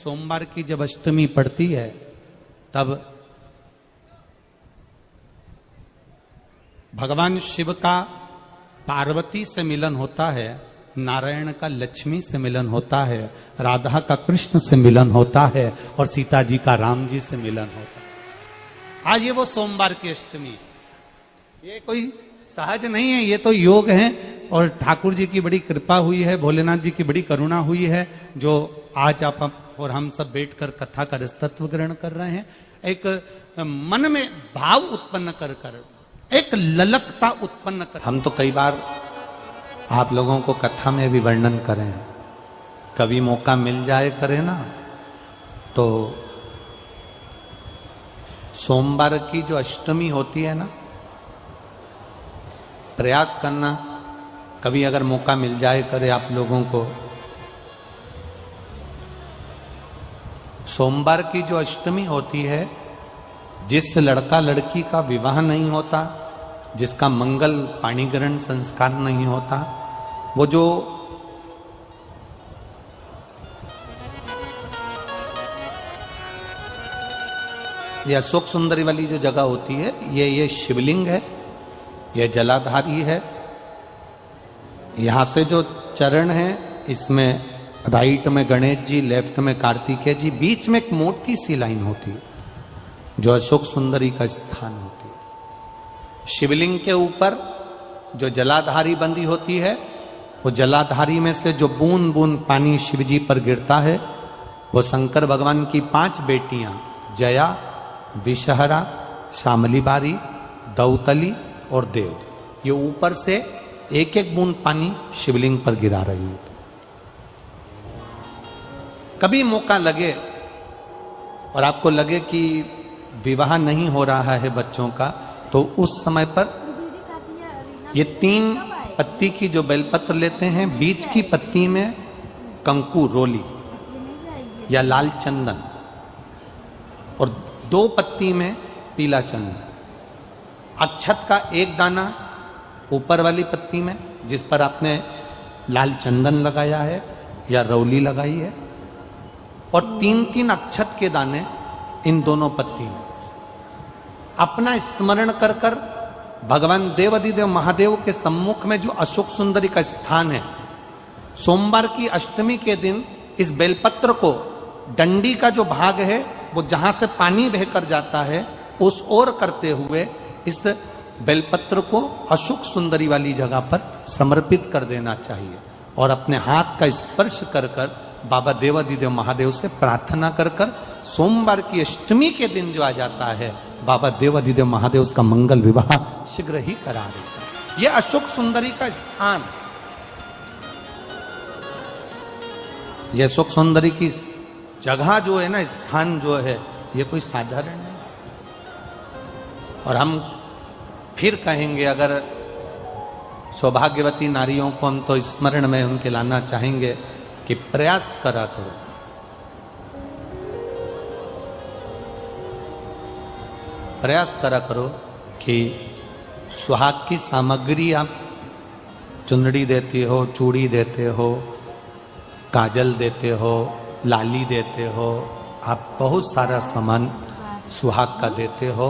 सोमवार की जब अष्टमी पड़ती है तब भगवान शिव का पार्वती से मिलन होता है, नारायण का लक्ष्मी से मिलन होता है, राधा का कृष्ण से मिलन होता है और सीता जी का राम जी से मिलन होता है। आज ये वो सोमवार की अष्टमी है। ये कोई सहज नहीं है, ये तो योग है और ठाकुर जी की बड़ी कृपा हुई है, भोलेनाथ जी की बड़ी करुणा हुई है जो आज आप और हम सब बैठकर कथा का रसतत्व ग्रहण कर रहे हैं। एक मन में भाव उत्पन्न कर कर, एक ललकता उत्पन्न कर। हम तो कई बार आप लोगों को कथा में भी वर्णन करें, कभी मौका मिल जाए करे ना तो सोमवार की जो अष्टमी होती है ना, प्रयास करना कभी अगर मौका मिल जाए करे आप लोगों को। सोमवार की जो अष्टमी होती है, जिस लड़का लड़की का विवाह नहीं होता, जिसका मंगल पाणिग्रहण संस्कार नहीं होता, वो जो ये अशोक सुंदरी वाली जो जगह होती है, ये शिवलिंग है, ये जलाधारी है। यहां से जो चरण है, इसमें राइट में गणेश जी, लेफ्ट में कार्तिकेय जी, बीच में एक मोटी सी लाइन होती है जो अशोक सुंदरी का स्थान होती है। शिवलिंग के ऊपर जो जलाधारी बंदी होती है, वो जलाधारी में से जो बूंद बूंद पानी शिव जी पर गिरता है, वो शंकर भगवान की 5 बेटियां जया, विषहरा, शामली बारी, दौतली और देव, ये ऊपर से एक एक बूंद पानी शिवलिंग पर गिरा रही होती। कभी मौका लगे और आपको लगे कि विवाह नहीं हो रहा है बच्चों का, तो उस समय पर ये 3 पत्ती की जो बेलपत्र लेते हैं, बीच की पत्ती में कंकु रोली या लाल चंदन और 2 पत्ती में पीला चंदन, अक्षत का 1 दाना ऊपर वाली पत्ती में जिस पर आपने लाल चंदन लगाया है या रौली लगाई है, और 3-3 अक्षत के दाने इन दोनों पत्ती में। अपना स्मरण कर कर भगवान देवाधिदेव महादेव के सम्मुख में जो अशोक सुंदरी का स्थान है, सोमवार की अष्टमी के दिन इस बेलपत्र को, डंडी का जो भाग है वो जहां से पानी बहकर जाता है उस ओर करते हुए इस बेलपत्र को अशोक सुंदरी वाली जगह पर समर्पित कर देना चाहिए और अपने हाथ का स्पर्श कर कर बाबा देवाधिदेव महादेव से प्रार्थना कर कर सोमवार की अष्टमी के दिन जो आ जाता है, बाबा देवाधिदेव महादेव उसका मंगल विवाह शीघ्र ही करा देता है। यह अशोक सुंदरी का स्थान, यह अशोक सुंदरी की जगह जो है ना, स्थान जो है, ये कोई साधारण नहीं। और हम फिर कहेंगे, अगर सौभाग्यवती नारियों को हम तो स्मरण में उनके लाना चाहेंगे कि प्रयास करा करो, प्रयास करा करो कि सुहाग की सामग्री आप चुंदड़ी देते हो, चूड़ी देते हो, काजल देते हो, लाली देते हो, आप बहुत सारा सामान सुहाग का देते हो,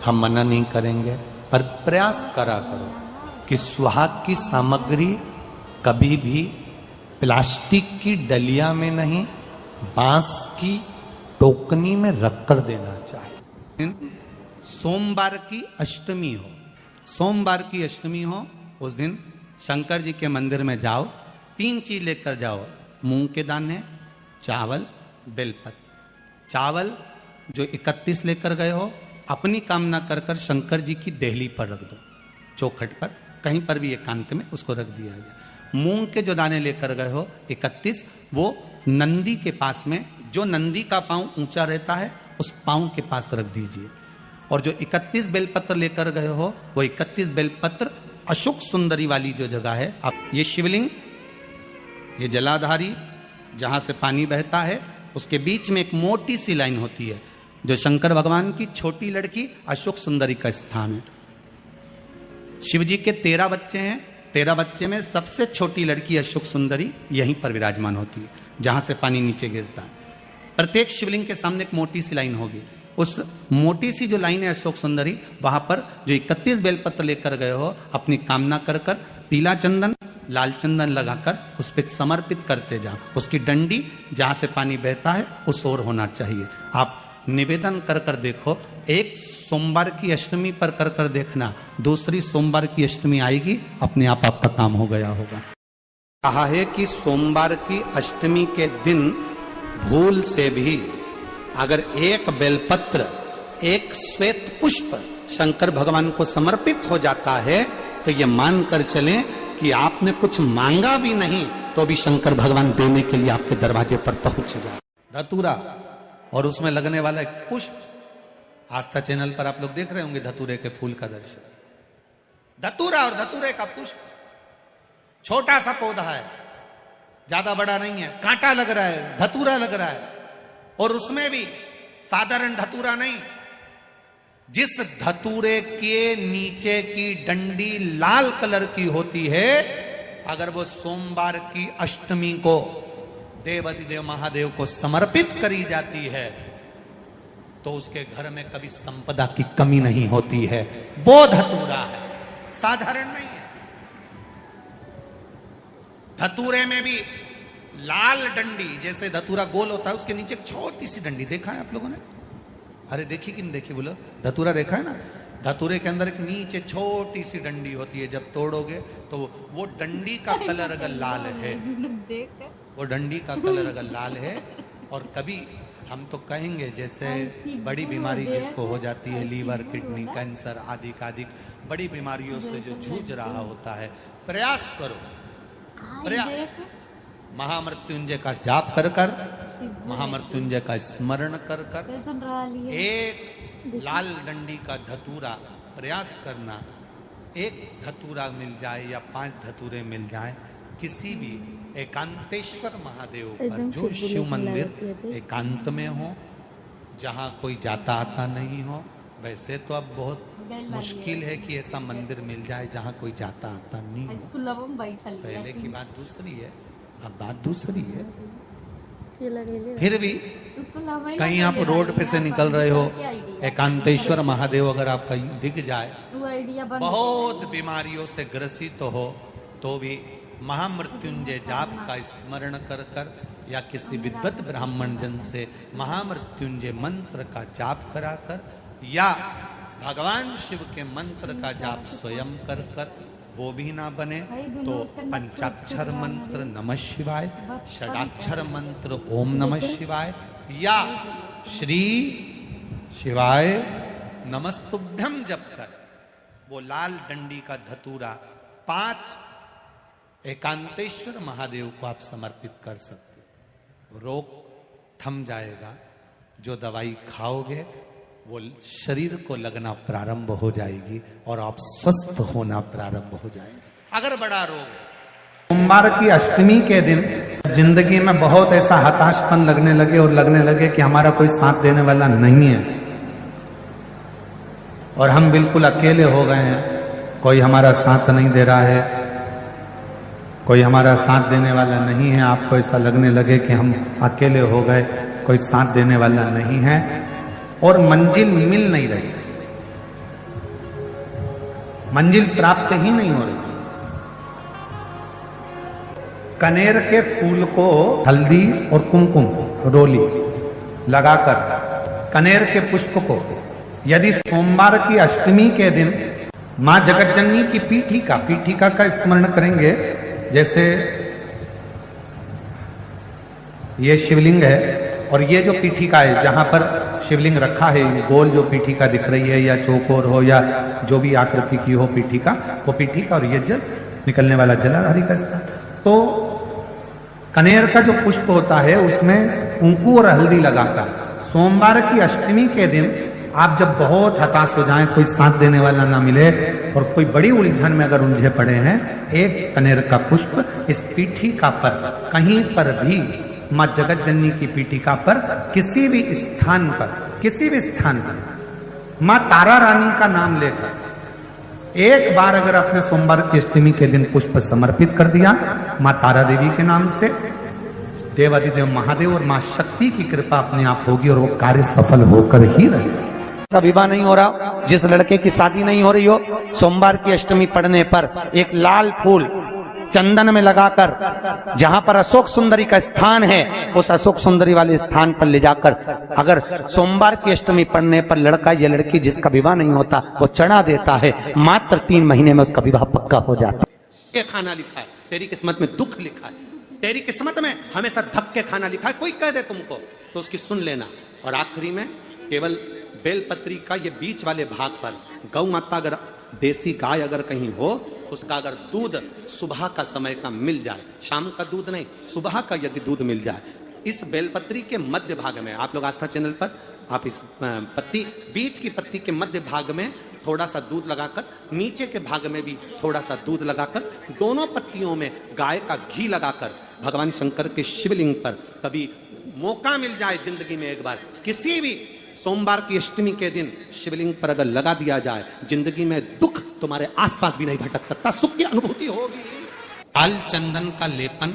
हम मना नहीं करेंगे, पर प्रयास करा करो कि सुहाग की सामग्री कभी भी प्लास्टिक की डलिया में नहीं, बांस की टोकनी में रखकर देना चाहिए। सोमवार की अष्टमी हो, सोमवार की अष्टमी हो, उस दिन शंकर जी के मंदिर में जाओ, 3 चीज लेकर जाओ, मूंग के दाने, चावल, बेलपत्र। चावल जो 31 लेकर गए हो, अपनी कामना कर कर शंकर जी की देहली पर रख दो, चौखट पर, कहीं पर भी एकांत में उसको रख दिया जाए। मूंग के जो दाने लेकर गए हो 31, वो नंदी के पास में, जो नंदी का पांव ऊंचा रहता है उस पांव के पास रख दीजिए। और जो 31 बेलपत्र लेकर गए हो, वो 31 बेलपत्र अशोक सुंदरी वाली जो जगह है, आप ये शिवलिंग, ये जलाधारी जहां से पानी बहता है, उसके बीच में एक मोटी सी लाइन होती है जो शंकर भगवान की छोटी लड़की अशोक सुंदरी का स्थान है। शिव जी के 13 बच्चे हैं, 13 बच्चे में सबसे छोटी लड़की अशोक सुंदरी यहीं पर विराजमान होती है, जहां से पानी नीचे गिरता है। प्रत्येक शिवलिंग के सामने एक मोटी सी लाइन होगी। उस मोटी सी जो लाइन है अशोक सुंदरी, वहां पर जो 31 बेलपत्र लेकर गए हो, अपनी कामना कर कर पीला चंदन लाल चंदन लगाकर उस पर समर्पित करते जाओ। उसकी डंडी जहां से पानी बहता है उस ओर होना चाहिए। आप निवेदन कर कर देखो, एक सोमवार की अष्टमी पर कर कर देखना, दूसरी सोमवार की अष्टमी आएगी, अपने आप आपका काम हो गया होगा। कहा है कि सोमवार की अष्टमी के दिन भूल से भी अगर एक बेलपत्र एक श्वेत पुष्प शंकर भगवान को समर्पित हो जाता है तो ये मानकर चलें कि आपने कुछ मांगा भी नहीं तो भी शंकर भगवान देने के लिए आपके दरवाजे पर पहुंच जाए। धतूरा और उसमें लगने वाला एक पुष्प, आस्था चैनल पर आप लोग देख रहे होंगे धतूरे के फूल का दर्शन। धतूरा और धतूरे का पुष्प छोटा सा पौधा है, ज्यादा बड़ा नहीं है, कांटा लग रहा है, धतूरा लग रहा है, और उसमें भी साधारण धतूरा नहीं। जिस धतूरे के नीचे की डंडी लाल कलर की होती है, अगर वो सोमवार की अष्टमी को देवाधिदेव महादेव को समर्पित करी जाती है तो उसके घर में कभी संपदा की कमी नहीं होती है। वो धतूरा है, साधारण नहीं है। धतूरे में भी लाल डंडी, जैसे धतूरा गोल होता है उसके नीचे एक छोटी सी डंडी, देखा है आप लोगों ने? अरे देखी कि नहीं देखी बोलो? धतूरा देखा है ना? धतूरे के अंदर एक नीचे छोटी सी डंडी होती है, जब तोड़ोगे तो वो डंडी का कलर अगर लाल है, वो डंडी का कलर अगर लाल है, और कभी हम तो कहेंगे जैसे बड़ी बीमारी जिसको हो जाती है, लीवर किडनी कैंसर आदि आदि बड़ी बीमारियों से जो जूझ रहा होता है, प्रयास करो, प्रयास महामृत्युंजय का जाप कर कर, महामृत्युंजय का स्मरण कर कर, एक लाल डंडी का धतूरा प्रयास करना, एक धतूरा मिल जाए या 5 धतूरे मिल जाए किसी भी एकांतेश्वर महादेव पर, जो शिव मंदिर एकांत में हो, जहाँ कोई जाता आता नहीं हो। वैसे तो अब बहुत मुश्किल है कि ऐसा मंदिर मिल जाए जहाँ कोई जाता आता नहीं हो। पहले की बात दूसरी है, अब बात दूसरी है। फिर भी कहीं आप रोड पे से निकल रहे हो, एकांतेश्वर महादेव अगर आपका दिख जाए, बहुत बीमारियों से ग्रसित हो, तो भी महामृत्युंजय जाप का स्मरण कर कर या किसी विद्वत ब्राह्मण जन से महामृत्युंजय मंत्र का जाप कराकर या भगवान शिव के मंत्र का जाप स्वयं कर कर, वो भी ना बने तो पंचाक्षर मंत्र नमः शिवाय, षडाक्षर मंत्र ओम नमः शिवाय या श्री शिवाय नमस्तुभ्यम जप कर वो लाल डंडी का धतूरा 5 एकांतेश्वर महादेव को आप समर्पित कर सकते हो। रोग थम जाएगा, जो दवाई खाओगे वो शरीर को लगना प्रारंभ हो जाएगी और आप स्वस्थ होना प्रारंभ हो जाएंगे। अगर बड़ा रोग, सोमवार की अष्टमी के दिन जिंदगी में बहुत ऐसा हताशपन लगने लगे और लगने लगे कि हमारा कोई साथ देने वाला नहीं है और हम बिल्कुल अकेले हो गए हैं, कोई हमारा साथ नहीं दे रहा है, कोई हमारा साथ देने वाला नहीं है, आपको ऐसा लगने लगे कि हम अकेले हो गए, कोई साथ देने वाला नहीं है और मंजिल मिल नहीं रही, मंजिल प्राप्त ही नहीं हो रही। कनेर के फूल को हल्दी और कुमकुम रोली लगाकर कनेर के पुष्प को यदि सोमवार की अष्टमी के दिन मां जगतजननी की पीठिका का स्मरण करेंगे, जैसे ये शिवलिंग है और ये जो पीठिका है जहां पर शिवलिंग रखा है, गोल जो पीठिका दिख रही है या चौकोर हो या जो भी आकृति की हो पीठिका, वो पीठिका और ये जल निकलने वाला जलाधारी का स्थान। तो कनेर का जो पुष्प होता है उसमें कुंकू और हल्दी लगाकर सोमवार की अष्टमी के दिन आप जब बहुत हताश हो जाएं, कोई साथ देने वाला ना मिले और कोई बड़ी उलझन में अगर उलझे पड़े हैं, एक कनेर का पुष्प इस पीठिका पर कहीं पर भी मां जगतजननी की पीठिका पर किसी भी स्थान पर मां तारा रानी का नाम लेकर एक बार अगर अपने सोमवार की अष्टमी के दिन पुष्प समर्पित कर दिया मां तारा देवी के नाम से, देवादिदेव महादेव और मां शक्ति की कृपा अपने आप होगी और वो कार्य सफल होकर ही रहेगा। विवाह नहीं हो रहा, जिस लड़के की शादी नहीं हो रही हो, सोमवार की अष्टमी पड़ने पर एक लाल फूल चंदन में लगाकर जहां पर अशोक सुंदरी का स्थान है, उस अशोक सुंदरी वाले स्थान पर ले जाकर अगर सोमवार की अष्टमी पड़ने पर लड़का या लड़की जिसका विवाह नहीं होता वो चढ़ा देता है, मात्र 3 महीने में उसका विवाह पक्का हो जाता है। ये खाना लिखा है, तेरी किस्मत में दुख लिखा है, तेरी किस्मत में हमेशा धक्के खाना लिखा है, कोई कह दे तुमको तो उसकी सुन लेना। और आखिरी में केवल बेलपत्री का ये बीच वाले भाग पर गौ माता, अगर देसी गाय अगर कहीं हो, उसका अगर दूध सुबह का समय का मिल जाए, शाम का दूध नहीं, सुबह का यदि दूध मिल जाए, इस बेलपत्री के मध्य भाग में, आप लोग आस्था चैनल पर आप इस पत्ती, बीच की पत्ती के मध्य भाग में थोड़ा सा दूध लगाकर, नीचे के भाग में भी थोड़ा सा दूध लगाकर, दोनों पत्तियों में गाय का घी लगाकर भगवान शंकर के शिवलिंग पर कभी मौका मिल जाए जिंदगी में एक बार, किसी भी सोमवार की अष्टमी के दिन शिवलिंग पर अगर लगा दिया जाए, जिंदगी में दुख तुम्हारे आसपास भी नहीं भटक सकता, सुख की अनुभूति होगी। लाल चंदन का लेपन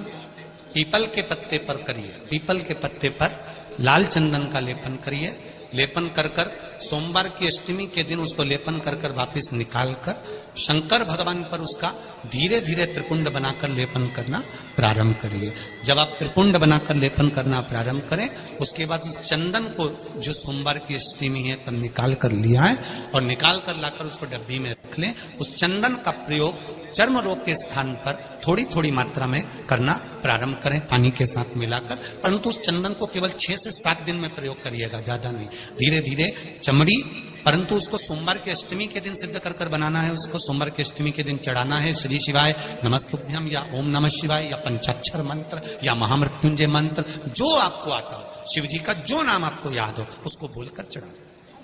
पीपल के पत्ते पर करिए, पीपल के पत्ते पर लाल चंदन का लेपन करिए। लेपन कर कर सोमवार की अष्टमी के दिन उसको लेपन कर कर वापिस निकाल कर शंकर भगवान पर उसका धीरे धीरे त्रिपुंड बनाकर लेपन करना प्रारंभ करिए। जब आप त्रिपुंड बनाकर लेपन करना प्रारंभ करें, उसके बाद उस चंदन को जो सोमवार की अष्टमी है तब निकाल कर लिया है और निकाल कर लाकर उसको डब्बी में रख लें। उस चंदन का प्रयोग चर्म रोग के स्थान पर थोड़ी थोड़ी मात्रा में करना प्रारंभ करें, पानी के साथ मिलाकर। परंतु उस चंदन को केवल 6 से 7 दिन में प्रयोग करिएगा, ज्यादा नहीं, धीरे धीरे चमड़ी। परंतु उसको सोमवार की अष्टमी के दिन सिद्ध कर कर बनाना है, उसको सोमवार की अष्टमी के दिन चढ़ाना है श्री शिवाय नमस्तुभ्यम या ओम नमः शिवाय या पंचाक्षर मंत्र या महामृत्युंजय मंत्र, जो आपको आता हो, शिव जी का जो नाम आपको याद हो उसको बोलकर चढ़ा,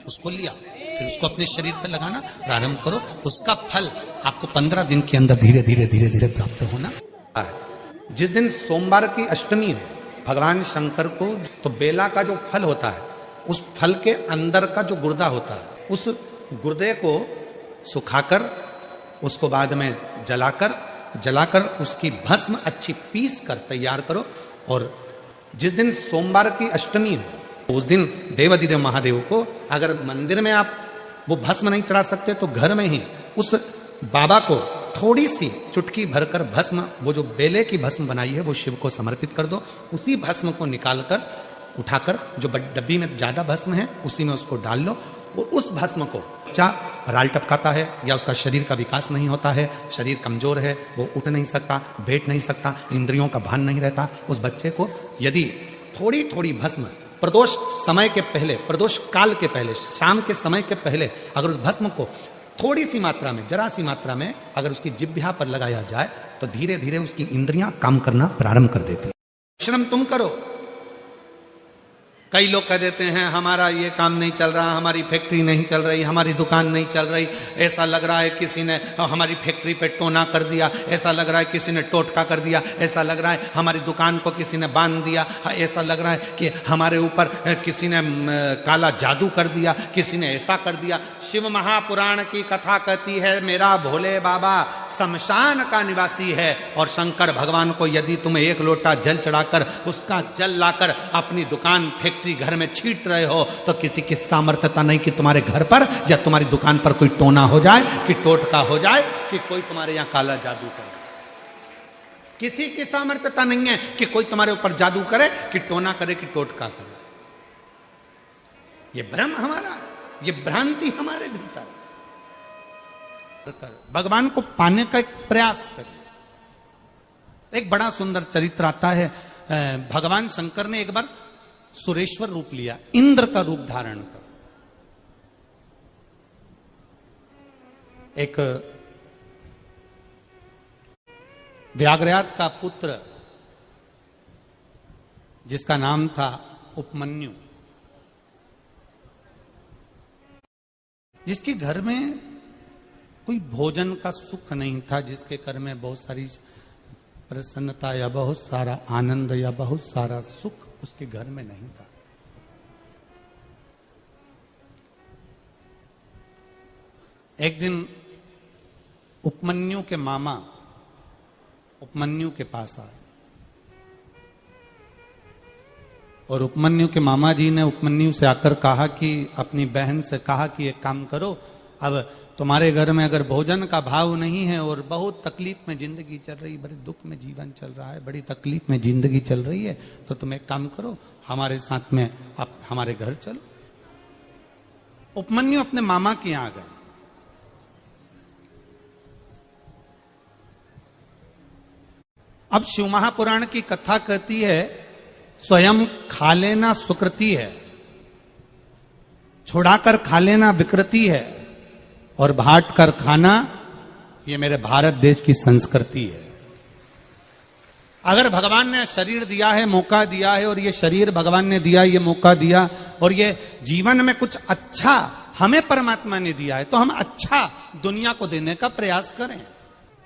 उसको लिया, फिर उसको अपने शरीर पर लगाना प्रारंभ करो। उसका फल आपको 15 दिन के अंदर धीरे धीरे धीरे धीरे प्राप्त होना है। जिस दिन सोमवार की अष्टमी है, भगवान शंकर को तो बेला का जो फल होता है, उस फल के अंदर का जो गुर्दा होता है, उस गुर्दे को सुखाकर उसको बाद में जलाकर उसकी भस्म अच्छी पीस कर तैयार करो। और जिस दिन सोमवार की अष्टमी है, उस दिन देवादिदेव महादेव को अगर मंदिर में आप वो भस्म नहीं चढ़ा सकते तो घर में ही उस बाबा को थोड़ी सी चुटकी भरकर भस्म, वो जो बेले की भस्म बनाई है वो शिव को समर्पित कर दो। उसी भस्म को निकालकर उठाकर जो डब्बी में ज्यादा भस्म है उसी में उसको डाल लो। और उस भस्म को बच्चा राल टपकाता है या उसका शरीर का विकास नहीं होता है, शरीर कमजोर है, वो उठ नहीं सकता, बैठ नहीं सकता, इंद्रियों का भान नहीं रहता, उस बच्चे को यदि थोड़ी थोड़ी भस्म प्रदोष समय के पहले, प्रदोष काल के पहले, शाम के समय के पहले अगर उस भस्म को थोड़ी सी मात्रा में, जरा सी मात्रा में अगर उसकी जिह्वा पर लगाया जाए तो धीरे धीरे उसकी इंद्रियां काम करना प्रारंभ कर देती है। श्रम तुम करो। कई लोग कह देते हैं हमारा ये काम नहीं चल रहा, हमारी फैक्ट्री नहीं चल रही, हमारी दुकान नहीं चल रही, ऐसा लग रहा है किसी ने हमारी फैक्ट्री पे टोना कर दिया, ऐसा लग रहा है किसी ने टोटका कर दिया, ऐसा लग रहा है हमारी दुकान को किसी ने बांध दिया, ऐसा लग रहा है कि हमारे ऊपर किसी ने काला जादू कर दिया, किसी ने ऐसा कर दिया। शिव महापुराण की कथा कहती है मेरा भोले बाबा शमशान का निवासी है और शंकर भगवान को यदि तुम एक लोटा जल चढ़ाकर उसका जल लाकर अपनी दुकान फैक्ट्री घर में छीट रहे हो तो किसी की सामर्थ्यता नहीं कि तुम्हारे घर पर या तुम्हारी दुकान पर कोई टोना हो जाए, कि टोटका हो जाए, कि कोई तुम्हारे यहां काला जादू करे। किसी की सामर्थ्यता नहीं है कि कोई तुम्हारे ऊपर जादू करे, कि टोना करे, कि टोटका करे। ये भ्रम हमारा, ये भ्रांति हमारे भीतर। भगवान को पाने का एक प्रयास करें। एक बड़ा सुंदर चरित्र आता है, भगवान शंकर ने एक बार सुरेश्वर रूप लिया, इंद्र का रूप धारण कर। एक व्याघ्रयात का पुत्र जिसका नाम था उपमन्यु, जिसके घर में कोई भोजन का सुख नहीं था, जिसके घर में बहुत सारी प्रसन्नता या बहुत सारा आनंद या बहुत सारा सुख उसके घर में नहीं था। एक दिन उपमन्यु के मामा उपमन्यु के पास आए और उपमन्यु के मामा जी ने उपमन्यु से आकर कहा कि अपनी बहन से कहा कि एक काम करो, अब तुम्हारे घर में अगर भोजन का भाव नहीं है और बहुत तकलीफ में जिंदगी चल रही, बड़े दुख में जीवन चल रहा है, बड़ी तकलीफ में जिंदगी चल रही है, तो तुम एक काम करो, हमारे साथ में आप हमारे घर चलो। उपमन्यु अपने मामा के यहां गए। अब शिव महापुराण की कथा कहती है, स्वयं खा लेना सुकृति है, छुड़ाकर खा लेना विकृति है, और बांट कर खाना ये मेरे भारत देश की संस्कृति है। अगर भगवान ने शरीर दिया है, मौका दिया है, और ये शरीर भगवान ने दिया, ये मौका दिया, और ये जीवन में कुछ अच्छा हमें परमात्मा ने दिया है, तो हम अच्छा दुनिया को देने का प्रयास करें।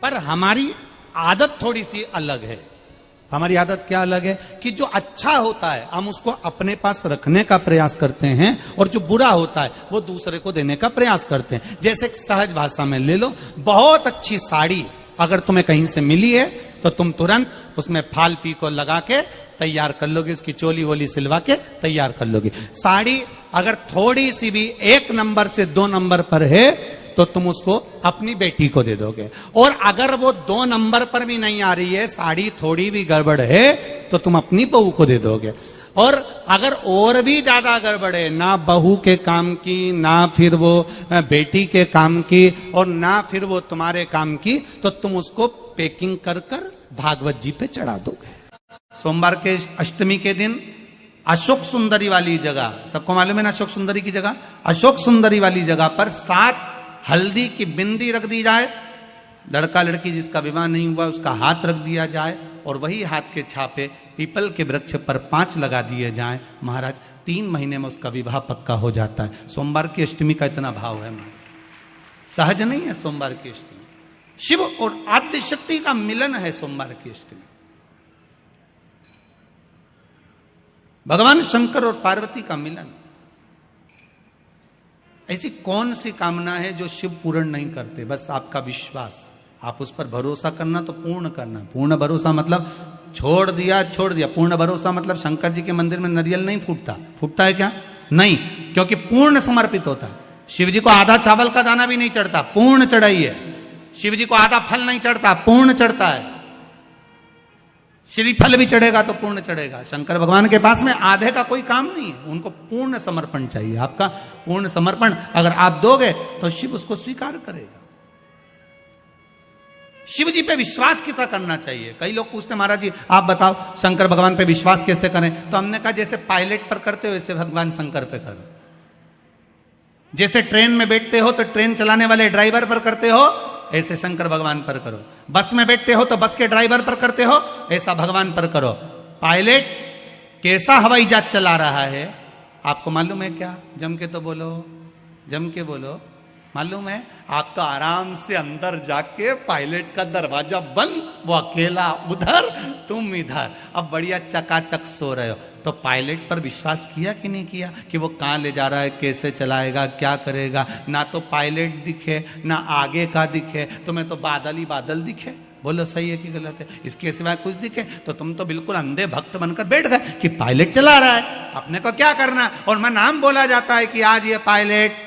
पर हमारी आदत थोड़ी सी अलग है। हमारी आदत क्या अलग है कि जो अच्छा होता है हम उसको अपने पास रखने का प्रयास करते हैं, और जो बुरा होता है वो दूसरे को देने का प्रयास करते हैं। जैसे सहज भाषा में ले लो, बहुत अच्छी साड़ी अगर तुम्हें कहीं से मिली है तो तुम तुरंत उसमें फाल पी को लगा के तैयार कर लोगे, उसकी चोली वोली सिलवा के तैयार कर लोगे। साड़ी अगर थोड़ी सी भी 1 नंबर से 2 नंबर पर है तो तुम उसको अपनी बेटी को दे दोगे, और अगर वो 2 नंबर पर भी नहीं आ रही है, साड़ी थोड़ी भी गड़बड़ है, तो तुम अपनी बहू को दे दोगे। और अगर और भी ज्यादा गड़बड़ है, ना बहू के काम की, ना फिर वो बेटी के काम की, और ना फिर वो तुम्हारे काम की, तो तुम उसको पैकिंग कर कर भागवत जी पे चढ़ा दोगे। सोमवार के अष्टमी के दिन अशोक सुंदरी वाली जगह, सबको मालूम है ना अशोक सुंदरी की जगह, अशोक सुंदरी वाली जगह पर 7 हल्दी की बिंदी रख दी जाए, लड़का लड़की जिसका विवाह नहीं हुआ उसका हाथ रख दिया जाए, और वही हाथ के छापे पीपल के वृक्ष पर 5 लगा दिए जाएं। महाराज 3 महीने में उसका विवाह पक्का हो जाता है। सोमवार की अष्टमी का इतना भाव है महाराज, सहज नहीं है सोमवार की अष्टमी। शिव और आद्य शक्ति का मिलन है सोमवार की अष्टमी। भगवान शंकर और पार्वती का मिलन। ऐसी कौन सी कामना है जो शिव पूर्ण नहीं करते? बस आपका विश्वास, आप उस पर भरोसा करना तो पूर्ण करना। पूर्ण भरोसा मतलब छोड़ दिया छोड़ दिया। पूर्ण भरोसा मतलब शंकर जी के मंदिर में नारियल नहीं फूटता, फूटता है क्या? नहीं, क्योंकि पूर्ण समर्पित होता है। शिव जी को आधा चावल का दाना भी नहीं चढ़ता, पूर्ण चढ़ाई है। शिव जी को आधा फल नहीं चढ़ता, पूर्ण चढ़ता है। श्रीफल भी चढ़ेगा तो पूर्ण चढ़ेगा। शंकर भगवान के पास में आधे का कोई काम नहीं है, उनको पूर्ण समर्पण चाहिए। आपका पूर्ण समर्पण अगर आप दोगे तो शिव उसको स्वीकार करेगा। शिव जी पे विश्वास कितना करना चाहिए? कई लोग पूछते महाराज जी आप बताओ शंकर भगवान पे विश्वास कैसे करें? तो हमने कहा जैसे पायलट पर करते हो वैसे भगवान शंकर पे करो। जैसे ट्रेन में बैठते हो तो ट्रेन चलाने वाले ड्राइवर पर करते हो, ऐसे शंकर भगवान पर करो। बस में बैठते हो तो बस के ड्राइवर पर करते हो, ऐसा भगवान पर करो। पायलट कैसा हवाई जहाज चला रहा है आपको मालूम है क्या? जम के तो बोलो, जम के बोलो। मालूम है? आप तो आराम से अंदर जाके पायलट का दरवाजा बंद, वो अकेला उधर तुम इधर, अब बढ़िया चकाचक सो रहे हो। तो पायलट पर विश्वास किया कि नहीं किया कि वो कहाँ ले जा रहा है, कैसे चलाएगा, क्या करेगा? ना तो पायलट दिखे ना आगे का दिखे, तुम्हें तो बादल ही बादल दिखे। बोलो सही है कि गलत है? इसके सिवाय कुछ दिखे तो तुम तो बिल्कुल अंधे भक्त बनकर बैठ गए कि पायलट चला रहा है, अपने को क्या करना। और मैं नाम बोला जाता है कि आज ये पायलट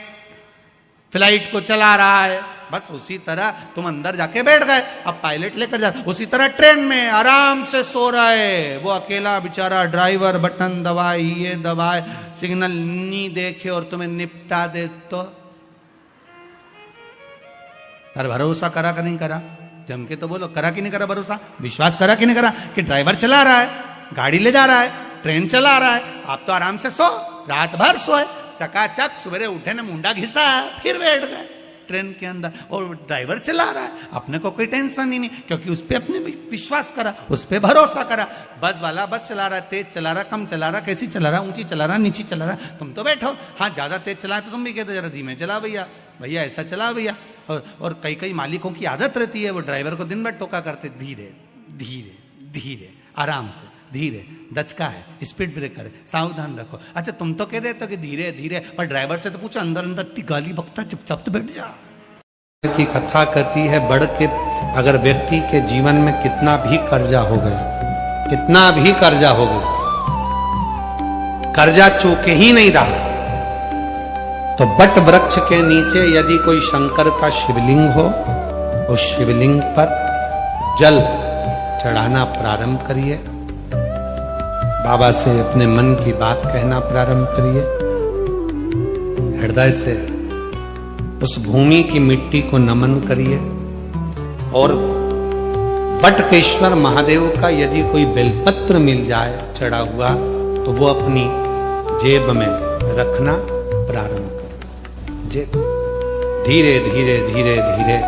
फ्लाइट को चला रहा है, बस उसी तरह तुम अंदर जाके बैठ गए, अब पायलट लेकर जा। उसी तरह ट्रेन में आराम से सो रहा है वो अकेला बेचारा ड्राइवर, बटन दबाए ये दबाए, सिग्नल नहीं देखे और तुम्हें निपटा दे। तो पर भरोसा करा कि नहीं करा? जम के तो बोलो, करा कि नहीं करा भरोसा? विश्वास करा कि नहीं करा कि ड्राइवर चला रहा है, गाड़ी ले जा रहा है, ट्रेन चला रहा है, आप तो आराम से सो, रात भर सोए, चकाचक सवेरे उठे ने मुंडा घिसा फिर बैठ गए ट्रेन के अंदर, और ड्राइवर चला रहा है, अपने को कोई टेंशन ही नहीं, क्योंकि उस पर अपने विश्वास करा, उस पर भरोसा करा। बस वाला बस चला रहा है, तेज चला रहा, कम चला रहा, कैसी चला रहा, ऊंची चला रहा, नीची चला रहा, तुम तो बैठो। हाँ ज्यादा तेज चला तो तुम भी कहते जरा धीमे चला भैया, भैया ऐसा चला भैया। और कई कई मालिकों की आदत रहती है वो ड्राइवर को दिन भर टोका करते, धीरे धीरे धीरे, आराम से, धीरे, दचका है, स्पीड ब्रेकर है, सावधान रखो। अच्छा तुम तो कह देते हो कि धीरे धीरे, पर ड्राइवर से तो पूछो अंदर अंदर इतनी गाली बकता, चुपचाप तो बैठ जा। की कथा कहती है बढ़ के, अगर व्यक्ति के जीवन में कितना भी कर्जा हो गया, कितना भी कर्जा हो गया, कर्जा चूके ही नहीं रहा। तो बट वृक्ष के नीचे यदि कोई शंकर का शिवलिंग हो, उस शिवलिंग पर जल चढ़ाना प्रारंभ करिए, बाबा से अपने मन की बात कहना प्रारंभ करिए, हृदय से उस भूमि की मिट्टी को नमन करिए। और बटकेश्वर महादेव का यदि कोई बेलपत्र मिल जाए चढ़ा हुआ, तो वो अपनी जेब में रखना प्रारंभ करें। जेब धीरे धीरे धीरे धीरे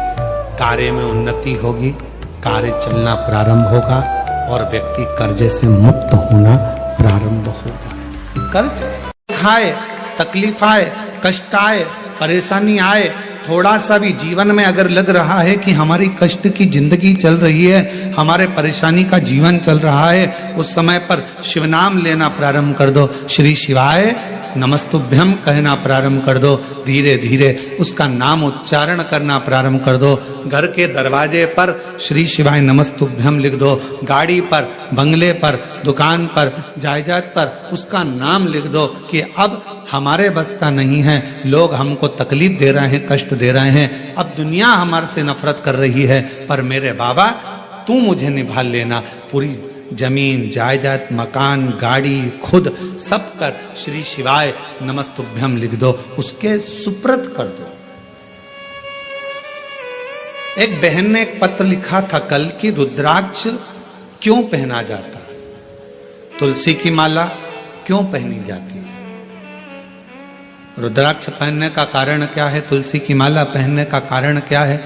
कार्य में उन्नति होगी, कार्य चलना प्रारंभ होगा और व्यक्ति कर्जे से मुक्त होना प्रारंभ होगा। कर्ज खाए, तकलीफ आए, कष्ट आए, परेशानी आए, थोड़ा सा भी जीवन में अगर लग रहा है कि हमारी कष्ट की जिंदगी चल रही है, हमारे परेशानी का जीवन चल रहा है, उस समय पर शिव नाम लेना प्रारंभ कर दो, श्री शिवाय नमस्तुभ्यम कहना प्रारंभ कर दो। धीरे धीरे उसका नाम उच्चारण करना प्रारंभ कर दो। घर के दरवाजे पर श्री शिवाय नमस्तुभ्यम लिख दो, गाड़ी पर, बंगले पर, दुकान पर, जायदाद पर उसका नाम लिख दो कि अब हमारे बस का नहीं है, लोग हमको तकलीफ दे रहे हैं, कष्ट दे रहे हैं, अब दुनिया हमारे से नफरत कर रही है, पर मेरे बाबा तू मुझे निभा लेना। पूरी जमीन, जायदाद, मकान, गाड़ी, खुद सब कर श्री शिवाय नमस्तुभ्यम लिख दो, उसके सुप्रत कर दो। एक बहन ने एक पत्र लिखा था कल कि रुद्राक्ष क्यों पहना जाता है, तुलसी की माला क्यों पहनी जाती है। रुद्राक्ष पहनने का कारण क्या है, तुलसी की माला पहनने का कारण क्या है,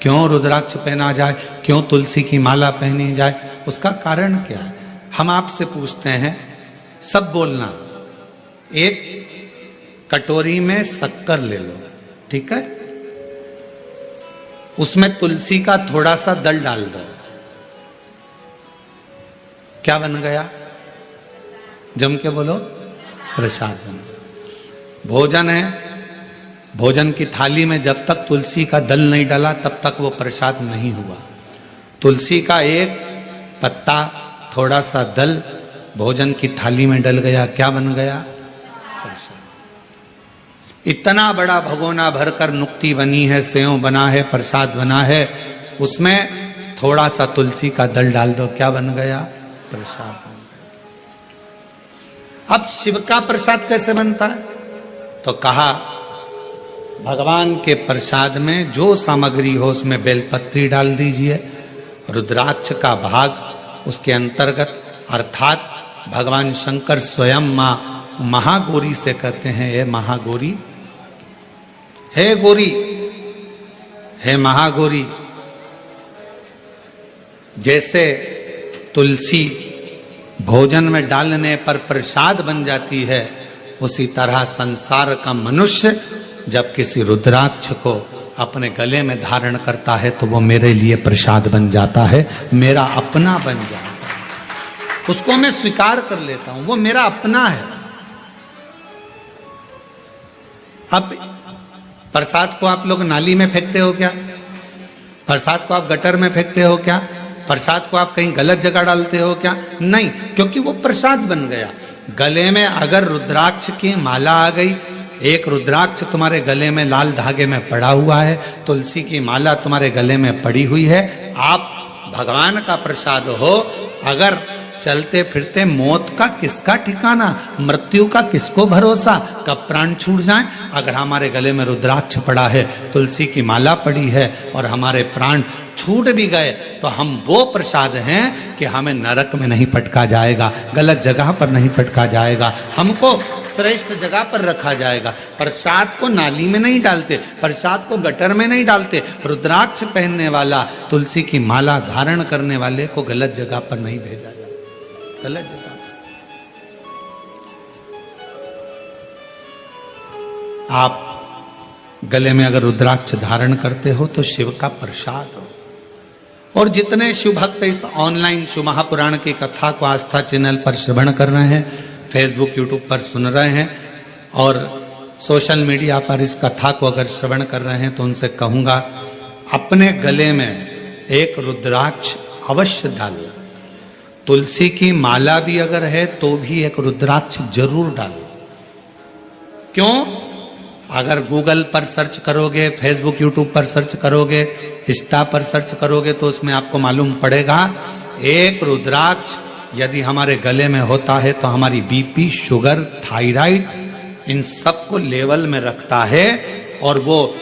क्यों रुद्राक्ष पहना जाए, क्यों तुलसी की माला पहनी जाए, उसका कारण क्या है। हम आपसे पूछते हैं, सब बोलना। एक कटोरी में शक्कर ले लो, ठीक है, उसमें तुलसी का थोड़ा सा दल डाल दो, क्या बन गया, जम के बोलो, प्रसाद बन गया। भोजन है, भोजन की थाली में जब तक तुलसी का दल नहीं डाला तब तक वो प्रसाद नहीं हुआ। तुलसी का एक पत्ता, थोड़ा सा दल भोजन की थाली में डल गया, क्या बन गया, प्रसाद। इतना बड़ा भगोना भरकर नुक्ति बनी है, सेव बना है, प्रसाद बना है, उसमें थोड़ा सा तुलसी का दल डाल दो, क्या बन गया, प्रसाद बन गया। अब शिव का प्रसाद कैसे बनता है, तो कहा भगवान के प्रसाद में जो सामग्री हो उसमें बेलपत्री डाल दीजिए, रुद्राक्ष का भाग उसके अंतर्गत, अर्थात भगवान शंकर स्वयं मां महागौरी से कहते हैं, हे महागौरी, हे गौरी, हे महागौरी। जैसे तुलसी भोजन में डालने पर प्रसाद बन जाती है, उसी तरह संसार का मनुष्य जब किसी रुद्राक्ष को अपने गले में धारण करता है तो वो मेरे लिए प्रसाद बन जाता है, मेरा अपना बन जाता है, उसको मैं स्वीकार कर लेता हूं, वो मेरा अपना है। अब प्रसाद को आप लोग नाली में फेंकते हो क्या, प्रसाद को आप गटर में फेंकते हो क्या, प्रसाद को आप कहीं गलत जगह डालते हो क्या, नहीं, क्योंकि वो प्रसाद बन गया। गले में अगर रुद्राक्ष की माला आ गई, एक रुद्राक्ष तुम्हारे गले में लाल धागे में पड़ा हुआ है, तुलसी की माला तुम्हारे गले में पड़ी हुई है, आप भगवान का प्रसाद हो। अगर चलते फिरते मौत का किसका ठिकाना, मृत्यु का किसको भरोसा, कब प्राण छूट जाए। अगर हमारे गले में रुद्राक्ष पड़ा है, तुलसी की माला पड़ी है और हमारे प्राण छूट भी गए, तो हम वो प्रसाद हैं कि हमें नरक में नहीं पटका जाएगा, गलत जगह पर नहीं पटका जाएगा, हमको श्रेष्ठ जगह पर रखा जाएगा। प्रसाद को नाली में नहीं डालते, प्रसाद को गटर में नहीं डालते, रुद्राक्ष पहनने वाला, तुलसी की माला धारण करने वाले को गलत जगह पर नहीं भेजा जाता, गलत जगह पर। आप गले में अगर रुद्राक्ष धारण करते हो तो शिव का प्रसाद हो। और जितने शिव भक्त इस ऑनलाइन शिव महापुराण की कथा को आस्था चैनल पर श्रवण कर रहे हैं, फेसबुक यूट्यूब पर सुन रहे हैं और सोशल मीडिया पर इस कथा को अगर श्रवण कर रहे हैं, तो उनसे कहूंगा अपने गले में एक रुद्राक्ष अवश्य डालो। तुलसी की माला भी अगर है तो भी एक रुद्राक्ष जरूर डालो। क्यों? अगर गूगल पर सर्च करोगे, फेसबुक यूट्यूब पर सर्च करोगे, इंस्टा पर सर्च करोगे तो उसमें आपको मालूम पड़ेगा एक रुद्राक्ष यदि हमारे गले में होता है तो हमारी बीपी, शुगर, थायराइड इन सब को लेवल में रखता है और वो